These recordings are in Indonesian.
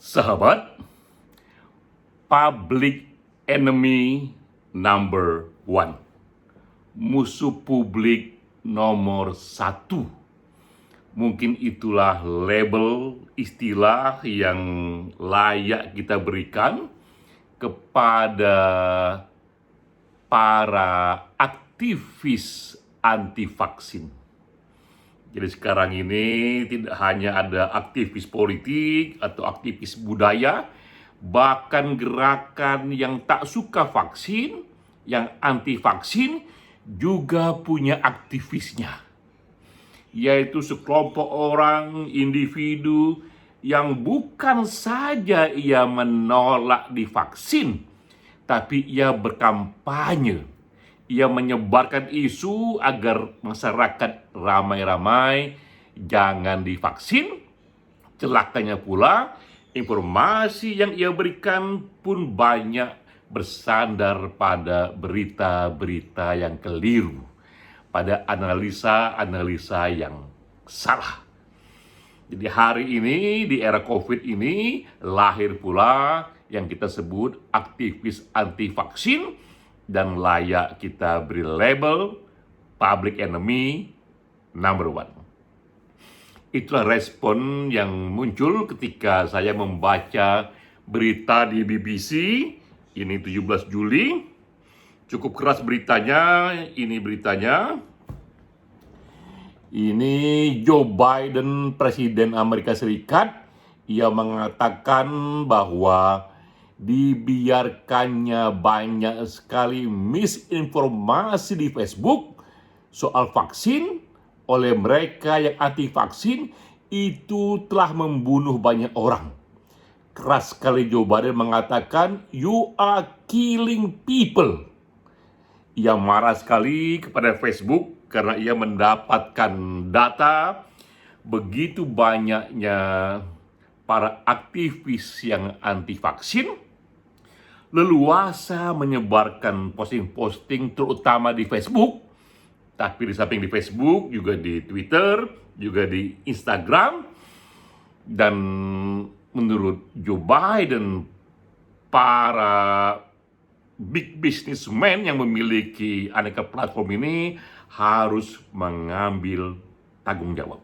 Sahabat, public enemy number one, musuh publik nomor satu. Mungkin itulah label istilah yang layak kita berikan kepada para aktivis anti vaksin. Jadi sekarang ini tidak hanya ada aktivis politik atau aktivis budaya, bahkan gerakan yang tak suka vaksin, yang anti vaksin juga punya aktivisnya, yaitu sekelompok orang, individu yang bukan saja ia menolak divaksin, tapi ia berkampanye. Ia menyebarkan isu agar masyarakat ramai-ramai jangan divaksin. Celakanya pula, informasi yang ia berikan pun banyak bersandar pada berita-berita yang keliru, pada analisa-analisa yang salah. Jadi hari ini, di era COVID ini, lahir pula yang kita sebut aktivis anti vaksin, dan layak kita beri label public enemy number one. Itulah respon yang muncul ketika saya membaca berita di BBC, ini 17 Juli. Cukup keras beritanya, ini beritanya. Ini Joe Biden, Presiden Amerika Serikat, ia mengatakan bahwa dibiarkannya banyak sekali misinformasi di Facebook soal vaksin oleh mereka yang anti vaksin itu telah membunuh banyak orang. Keras sekali Joe Biden mengatakan, "You are killing people." Ia marah sekali kepada Facebook karena ia mendapatkan data begitu banyaknya para aktivis yang anti vaksin leluasa menyebarkan posting-posting terutama di Facebook, tapi di samping di Facebook juga di Twitter, juga di Instagram. Dan menurut Joe Biden, para big businessman yang memiliki aneka platform ini harus mengambil tanggung jawab.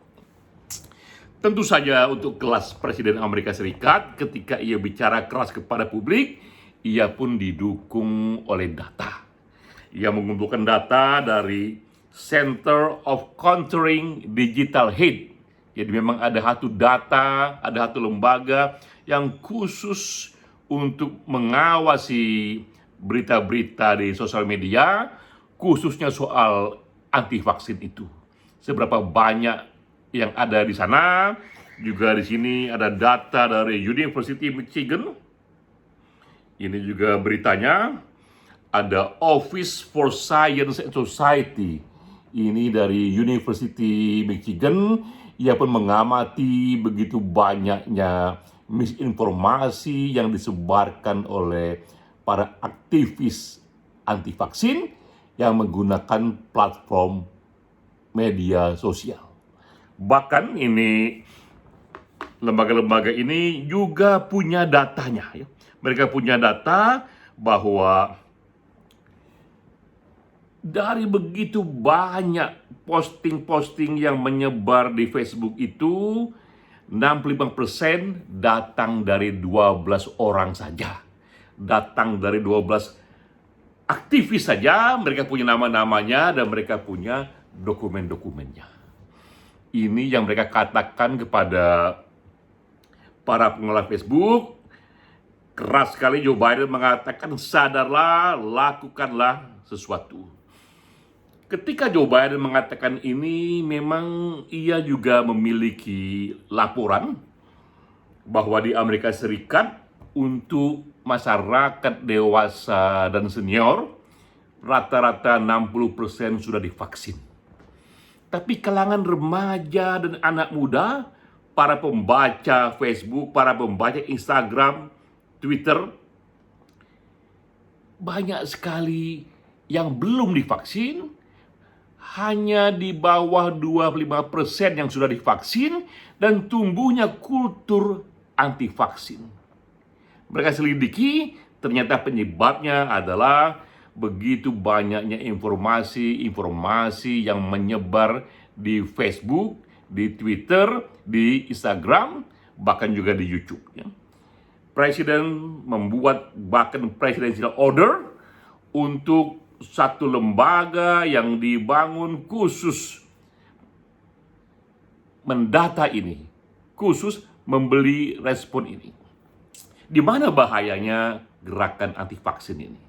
Tentu saja untuk kelas Presiden Amerika Serikat, ketika ia bicara keras kepada publik, ia pun didukung oleh data. Ia mengumpulkan data dari Center of Countering Digital Hate. Jadi memang ada satu data, ada satu lembaga yang khusus untuk mengawasi berita-berita di sosial media, khususnya soal anti vaksin itu. Seberapa banyak yang ada di sana. Juga di sini ada data dari University of Michigan. Ini juga beritanya, ada Office for Science and Society. Ini dari University Michigan. Ia pun mengamati begitu banyaknya misinformasi yang disebarkan oleh para aktivis anti vaksin yang menggunakan platform media sosial. Bahkan ini lembaga-lembaga ini juga punya datanya, ya. Mereka punya data bahwa dari begitu banyak posting-posting yang menyebar di Facebook itu, 65% datang dari 12 orang saja. Datang dari 12 aktivis saja, mereka punya nama-namanya dan mereka punya dokumen-dokumennya. Ini yang mereka katakan kepada para pengelola Facebook. Keras sekali Joe Biden mengatakan, sadarlah, lakukanlah sesuatu. Ketika Joe Biden mengatakan ini, memang ia juga memiliki laporan bahwa di Amerika Serikat untuk masyarakat dewasa dan senior, rata-rata 60% sudah divaksin. Tapi kalangan remaja dan anak muda, para pembaca Facebook, para pembaca Instagram, Twitter, banyak sekali yang belum divaksin. Hanya di bawah 25% yang sudah divaksin, dan tumbuhnya kultur anti vaksin. Mereka selidiki, ternyata penyebabnya adalah begitu banyaknya informasi-informasi yang menyebar di Facebook, di Twitter, di Instagram, bahkan juga di YouTube. Ya. Presiden membuat bahkan presidential order untuk satu lembaga yang dibangun khusus mendata ini, khusus membeli respon ini. Di mana bahayanya gerakan anti vaksin ini?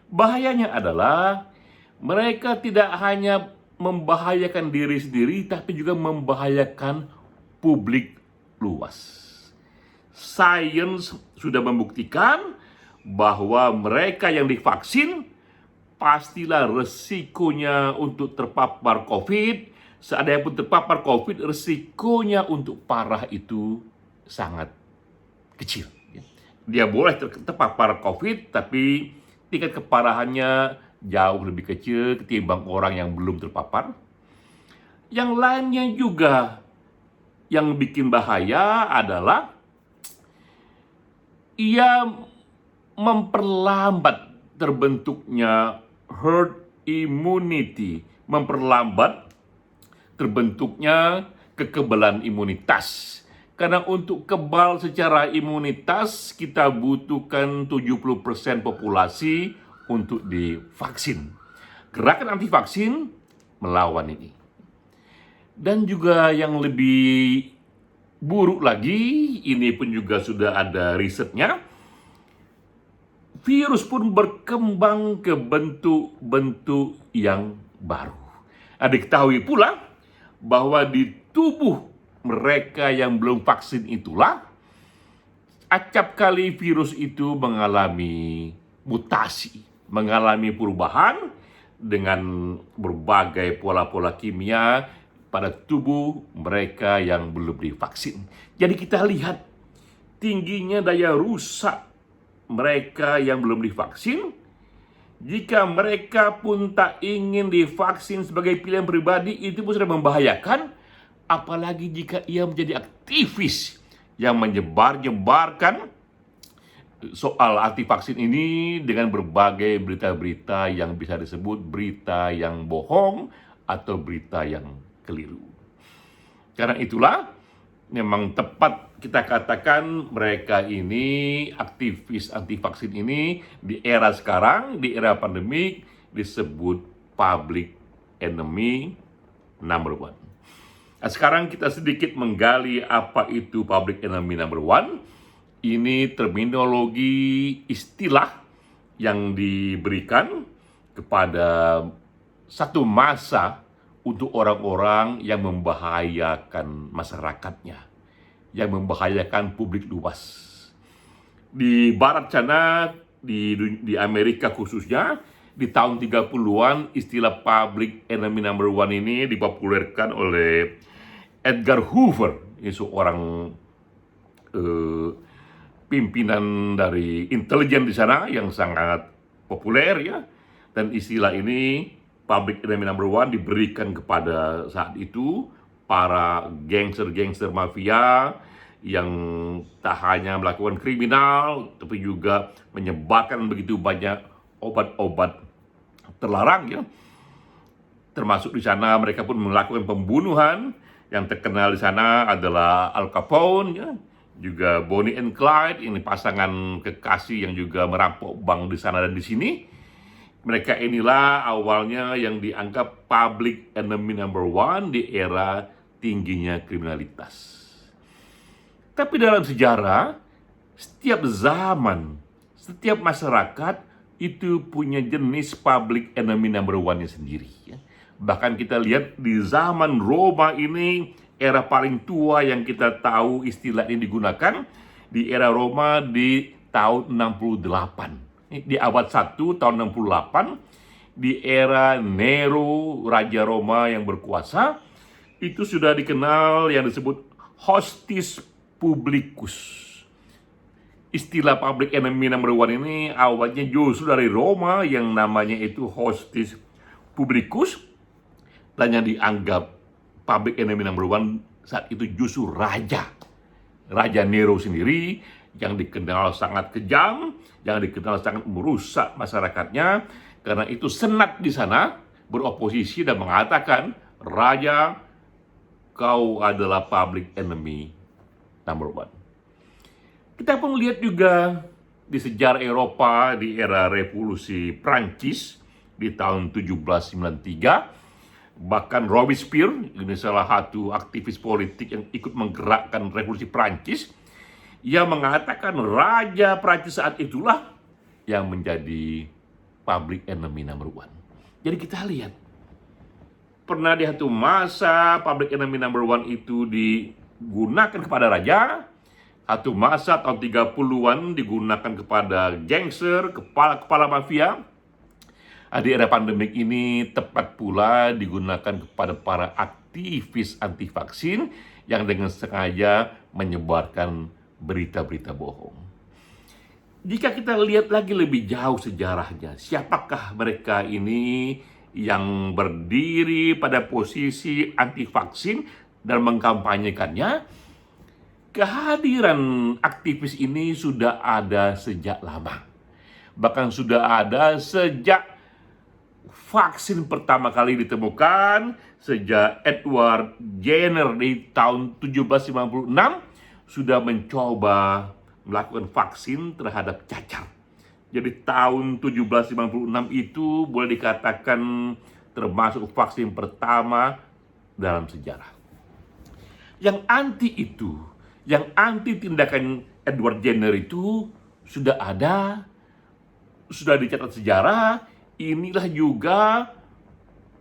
Bahayanya adalah mereka tidak hanya membahayakan diri sendiri, tapi juga membahayakan publik luas. Sains sudah membuktikan bahwa mereka yang divaksin pastilah resikonya untuk terpapar COVID. Seandainya pun terpapar COVID, resikonya untuk parah itu sangat kecil. Dia boleh terpapar COVID, tapi tingkat keparahannya jauh lebih kecil ketimbang orang yang belum terpapar. Yang lainnya juga yang bikin bahaya adalah ia memperlambat terbentuknya herd immunity, memperlambat terbentuknya kekebalan imunitas. Karena untuk kebal secara imunitas, kita butuhkan 70% populasi untuk divaksin. Gerakan anti vaksin melawan ini. Dan juga yang lebih buruk lagi, ini pun juga sudah ada risetnya, virus pun berkembang ke bentuk-bentuk yang baru. Diketahui pula bahwa di tubuh mereka yang belum vaksin itulah acap kali virus itu mengalami mutasi, mengalami perubahan dengan berbagai pola-pola kimia pada tubuh mereka yang belum divaksin. Jadi kita lihat tingginya daya rusak mereka yang belum divaksin. Jika mereka pun tak ingin divaksin sebagai pilihan pribadi, itu pun sudah membahayakan. Apalagi jika ia menjadi aktivis yang menyebar-nyebarkan soal anti vaksin ini dengan berbagai berita-berita yang bisa disebut berita yang bohong atau berita yang keliru. Karena itulah memang tepat kita katakan mereka ini, aktivis anti vaksin ini di era sekarang, di era pandemik disebut public enemy number one. Nah, sekarang kita sedikit menggali apa itu public enemy number one. Ini terminologi istilah yang diberikan kepada satu masa untuk orang-orang yang membahayakan masyarakatnya, yang membahayakan publik luas. Di barat sana, di Amerika khususnya, di tahun 30-an istilah public enemy number one ini dipopulerkan oleh Edgar Hoover, ini seorang pimpinan dari intelijen di sana yang sangat populer ya. Dan istilah ini public enemy number one diberikan kepada saat itu para gangster-gangster mafia yang tak hanya melakukan kriminal tapi juga menyebarkan begitu banyak obat-obat terlarang ya. Termasuk di sana mereka pun melakukan pembunuhan. Yang terkenal di sana adalah Al Capone ya, juga Bonnie and Clyde, ini pasangan kekasih yang juga merampok bank di sana dan di sini. Mereka inilah awalnya yang dianggap public enemy number one di era tingginya kriminalitas. Tapi dalam sejarah, setiap zaman, setiap masyarakat itu punya jenis public enemy number one-nya sendiri ya. Bahkan kita lihat di zaman Roma ini, era paling tua yang kita tahu istilah ini digunakan, di era Roma di tahun 68. Di abad 1 tahun 68, di era Nero, Raja Roma yang berkuasa, itu sudah dikenal yang disebut hostis publicus. Istilah public enemy number one ini awalnya justru dari Roma yang namanya itu hostis publicus. Dan yang dianggap public enemy number one saat itu justru raja Raja Nero sendiri yang dikenal sangat kejam, yang dikenal sangat merusak masyarakatnya. Karena itu senat di sana beroposisi dan mengatakan, Raja, kau adalah public enemy number one. Kita pun lihat juga di sejarah Eropa di era revolusi Prancis di tahun 1793, bahkan Robespierre, ini salah satu aktivis politik yang ikut menggerakkan revolusi Prancis, ia mengatakan Raja Prancis saat itulah yang menjadi public enemy number one. Jadi kita lihat, pernah di satu masa public enemy number one itu digunakan kepada raja, satu masa tahun 30-an digunakan kepada gangster, kepala mafia. Di era pandemik ini tepat pula digunakan kepada para aktivis anti vaksin yang dengan sengaja menyebarkan berita-berita bohong. Jika kita lihat lagi lebih jauh sejarahnya, siapakah mereka ini yang berdiri pada posisi anti vaksin dan mengkampanyekannya? Kehadiran aktivis ini sudah ada sejak lama. Bahkan sudah ada sejak vaksin pertama kali ditemukan, sejak Edward Jenner di tahun 1756 sudah mencoba melakukan vaksin terhadap cacar. Jadi tahun 1756 itu boleh dikatakan termasuk vaksin pertama dalam sejarah. Yang anti itu, yang anti tindakan Edward Jenner itu sudah ada, sudah dicatat sejarah. Inilah juga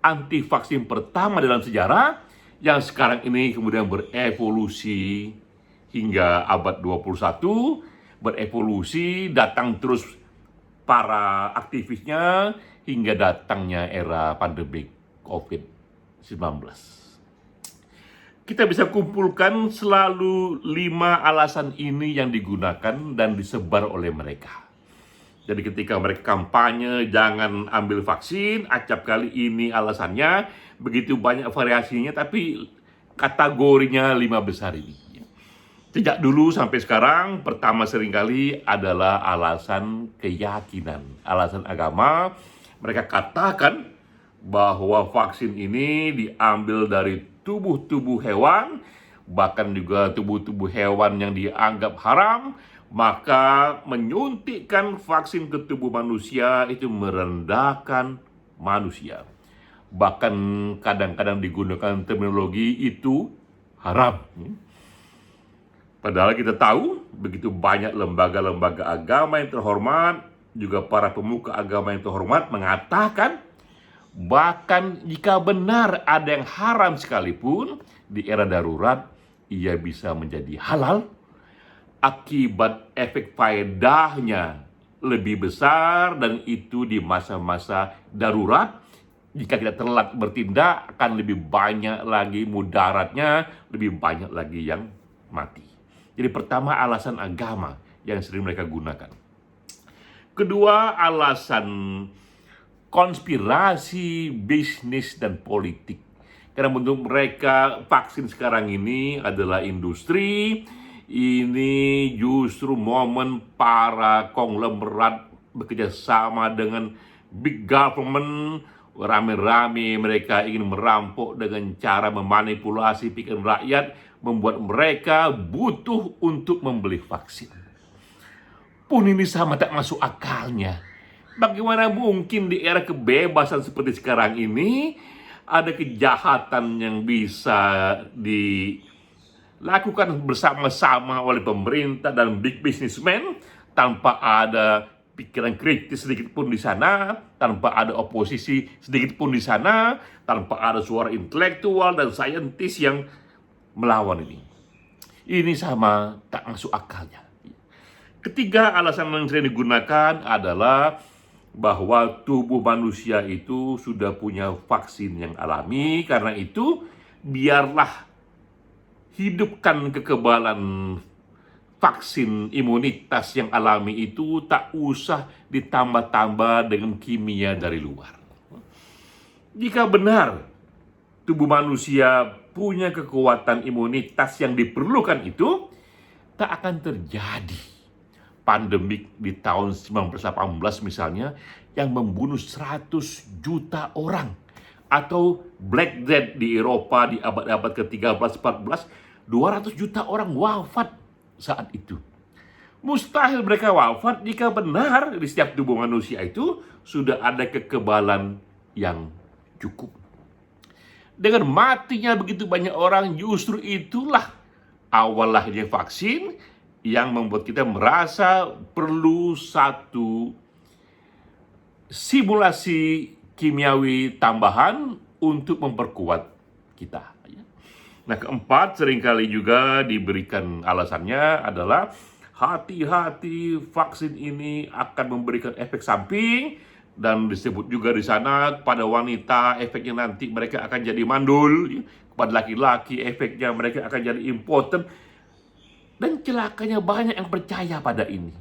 anti vaksin pertama dalam sejarah yang sekarang ini kemudian berevolusi hingga abad 21, berevolusi, datang terus para aktivisnya hingga datangnya era pandemik COVID-19. Kita bisa kumpulkan selalu 5 alasan ini yang digunakan dan disebar oleh mereka. Jadi ketika mereka kampanye jangan ambil vaksin, acap kali ini alasannya, begitu banyak variasinya, tapi kategorinya 5 besar ini. Sejak dulu sampai sekarang, pertama seringkali adalah alasan keyakinan, alasan agama. Mereka katakan bahwa vaksin ini diambil dari tubuh-tubuh hewan, bahkan juga tubuh-tubuh hewan yang dianggap haram, maka menyuntikkan vaksin ke tubuh manusia itu merendahkan manusia. Bahkan kadang-kadang digunakan terminologi itu haram. Padahal kita tahu begitu banyak lembaga-lembaga agama yang terhormat, juga para pemuka agama yang terhormat mengatakan bahkan jika benar ada yang haram sekalipun di era darurat, ia bisa menjadi halal. Akibat efek faedahnya lebih besar, dan itu di masa-masa darurat. Jika kita telat bertindak akan lebih banyak lagi mudaratnya, lebih banyak lagi yang mati. Jadi pertama alasan agama yang sering mereka gunakan. Kedua alasan konspirasi bisnis dan politik. Karena menurut mereka vaksin sekarang ini adalah industri. Ini justru momen para konglomerat bekerja sama dengan big government. Rame-rame mereka ingin merampok dengan cara memanipulasi pikiran rakyat, membuat mereka butuh untuk membeli vaksin. Pun ini sama tak masuk akalnya. Bagaimana mungkin di era kebebasan seperti sekarang ini ada kejahatan yang bisa dilakukan bersama-sama oleh pemerintah dan big businessman tanpa ada pikiran kritis sedikit pun di sana, tanpa ada oposisi sedikit pun di sana, tanpa ada suara intelektual dan saintis yang melawan ini. Ini sama tak masuk akalnya. Ketiga alasan yang sering digunakan adalah bahwa tubuh manusia itu sudah punya vaksin yang alami. Karena itu biarlah hidupkan kekebalan vaksin imunitas yang alami itu, tak usah ditambah-tambah dengan kimia dari luar. Jika benar tubuh manusia punya kekuatan imunitas yang diperlukan itu, tak akan terjadi pandemik di tahun 1918 misalnya yang membunuh 100 juta orang, atau Black Death di Eropa di abad-abad ke-13-14, 200 juta orang wafat saat itu. Mustahil mereka wafat jika benar di setiap tubuh manusia itu sudah ada kekebalan yang cukup. Dengan matinya begitu banyak orang, justru itulah awal lahirnya vaksin yang membuat kita merasa perlu satu simulasi kimiawi tambahan untuk memperkuat kita. Nah, keempat, seringkali juga diberikan alasannya adalah hati-hati, vaksin ini akan memberikan efek samping, dan disebut juga di sana pada wanita efeknya nanti mereka akan jadi mandul, pada laki-laki efeknya mereka akan jadi impoten, dan celakanya banyak yang percaya pada ini.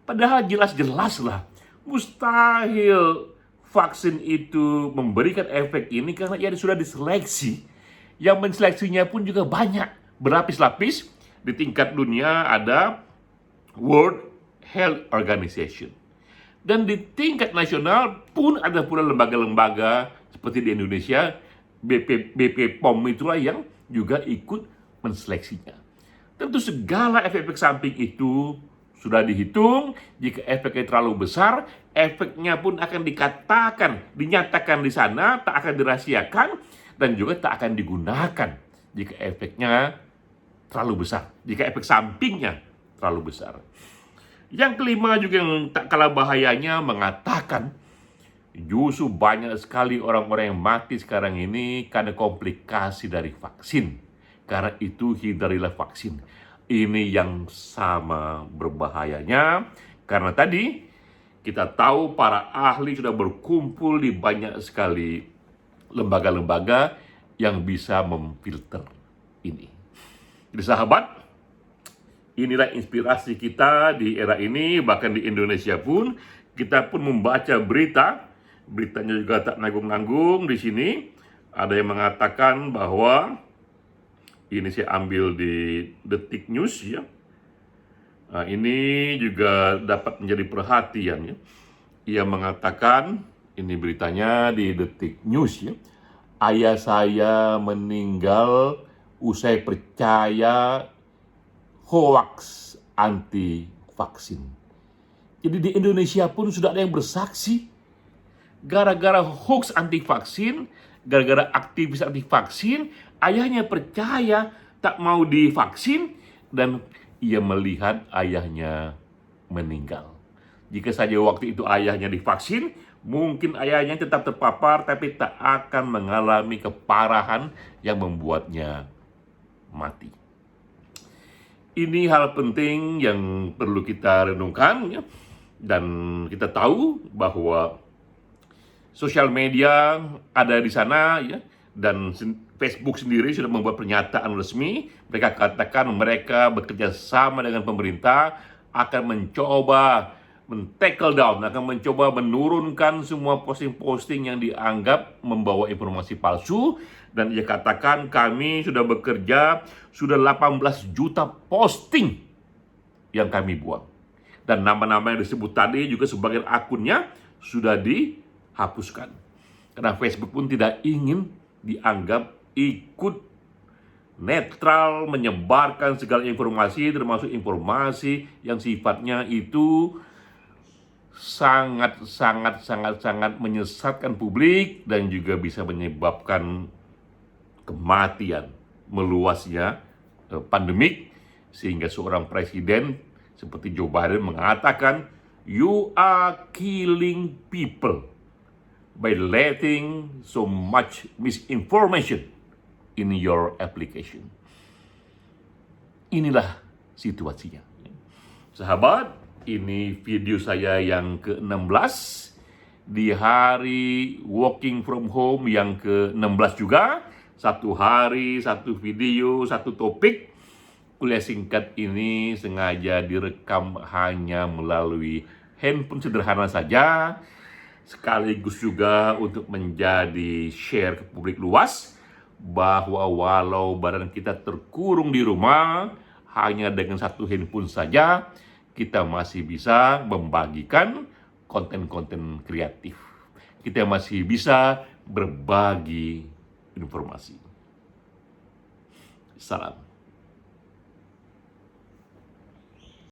Padahal jelas-jelaslah mustahil vaksin itu memberikan efek ini karena ia sudah diseleksi. Yang menseleksinya pun juga banyak, berlapis-lapis. Di tingkat dunia ada World Health Organization. Dan di tingkat nasional pun ada pula lembaga-lembaga seperti di Indonesia, BP POM itulah yang juga ikut menseleksinya. Tentu segala efek-efek samping itu sudah dihitung. Jika efeknya terlalu besar, efeknya pun akan dinyatakan di sana, tak akan dirahasiakan, dan juga tak akan digunakan jika efeknya terlalu besar, jika efek sampingnya terlalu besar. Yang kelima juga yang tak kalah bahayanya mengatakan justru banyak sekali orang-orang yang mati sekarang ini karena komplikasi dari vaksin. Karena itu hindarilah vaksin. Ini yang sama berbahayanya, karena tadi kita tahu para ahli sudah berkumpul di banyak sekali lembaga-lembaga yang bisa memfilter ini. Jadi sahabat, inilah inspirasi kita di era ini. Bahkan di Indonesia pun kita pun membaca beritanya juga tak nanggung-nanggung. Di sini ada yang mengatakan bahwa, ini saya ambil di Detik News ya. Nah, ini juga dapat menjadi perhatian ya. Ia mengatakan, ini beritanya di Detik News ya. Ayah saya meninggal usai percaya hoax anti vaksin. Jadi di Indonesia pun sudah ada yang bersaksi gara-gara hoax anti vaksin, gara-gara aktivis anti vaksin, ayahnya percaya tak mau divaksin dan ia melihat ayahnya meninggal. Jika saja waktu itu ayahnya divaksin, mungkin ayahnya tetap terpapar tapi tak akan mengalami keparahan yang membuatnya mati. Ini hal penting yang perlu kita renungkan ya. Dan kita tahu bahwa sosial media ada di sana ya, dan Facebook sendiri sudah membuat pernyataan resmi. Mereka katakan mereka bekerja sama dengan pemerintah akan mencoba men-tackle down, akan mencoba menurunkan semua posting-posting yang dianggap membawa informasi palsu. Dan ia katakan kami sudah bekerja, sudah 18 juta posting yang kami buat. Dan nama-nama yang disebut tadi juga sebagian akunnya sudah dihapuskan. Karena Facebook pun tidak ingin dianggap ikut netral menyebarkan segala informasi, termasuk informasi yang sifatnya itu sangat menyesatkan publik dan juga bisa menyebabkan kematian, meluasnya pandemik, sehingga seorang presiden seperti Joe Biden mengatakan, "You are killing people by letting so much misinformation in your application." Inilah situasinya. Sahabat, ini video saya yang ke-16 di hari working from home yang ke-16 juga. Satu hari, satu video, satu topik. Kuliah singkat ini sengaja direkam hanya melalui handphone sederhana saja, sekaligus juga untuk menjadi share ke publik luas bahwa walau badan kita terkurung di rumah, hanya dengan satu handphone saja kita masih bisa membagikan konten-konten kreatif. Kita masih bisa berbagi informasi. Salam.